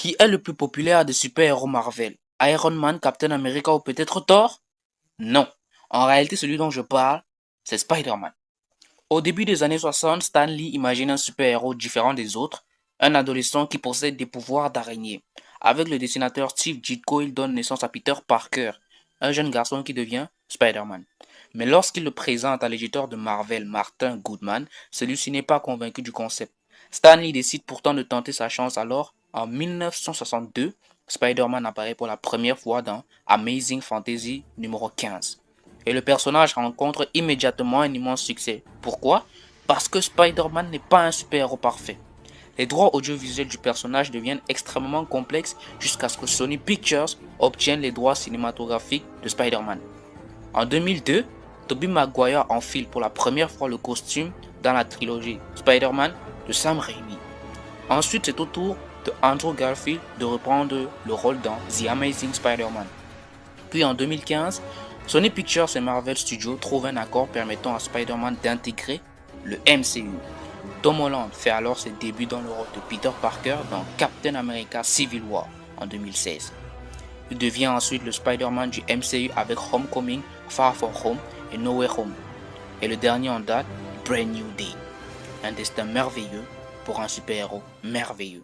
Qui est le plus populaire des super-héros Marvel? Iron Man, Captain America ou peut-être Thor? Non. En réalité, celui dont je parle, c'est Spider-Man. Au début des années 60, Stan Lee imagine un super-héros différent des autres, un adolescent qui possède des pouvoirs d'araignée. Avec le dessinateur Steve Ditko, il donne naissance à Peter Parker, un jeune garçon qui devient Spider-Man. Mais lorsqu'il le présente à l'éditeur de Marvel, Martin Goodman, celui-ci n'est pas convaincu du concept. Stan Lee décide pourtant de tenter sa chance alors. En 1962, Spider-Man apparaît pour la première fois dans Amazing Fantasy numéro 15. Et le personnage rencontre immédiatement un immense succès. Pourquoi? Parce que Spider-Man n'est pas un super-héros parfait. Les droits audiovisuels du personnage deviennent extrêmement complexes jusqu'à ce que Sony Pictures obtienne les droits cinématographiques de Spider-Man. En 2002, Tobey Maguire enfile pour la première fois le costume dans la trilogie Spider-Man de Sam Raimi. Ensuite, c'est au tour de Andrew Garfield de reprendre le rôle dans The Amazing Spider-Man. Puis en 2015, Sony Pictures et Marvel Studios trouvent un accord permettant à Spider-Man d'intégrer le MCU. Tom Holland fait alors ses débuts dans le rôle de Peter Parker dans Captain America Civil War en 2016. Il devient ensuite le Spider-Man du MCU avec Homecoming, Far From Home et No Way Home. Et le dernier en date, Brand New Day. Un destin merveilleux pour un super-héros merveilleux.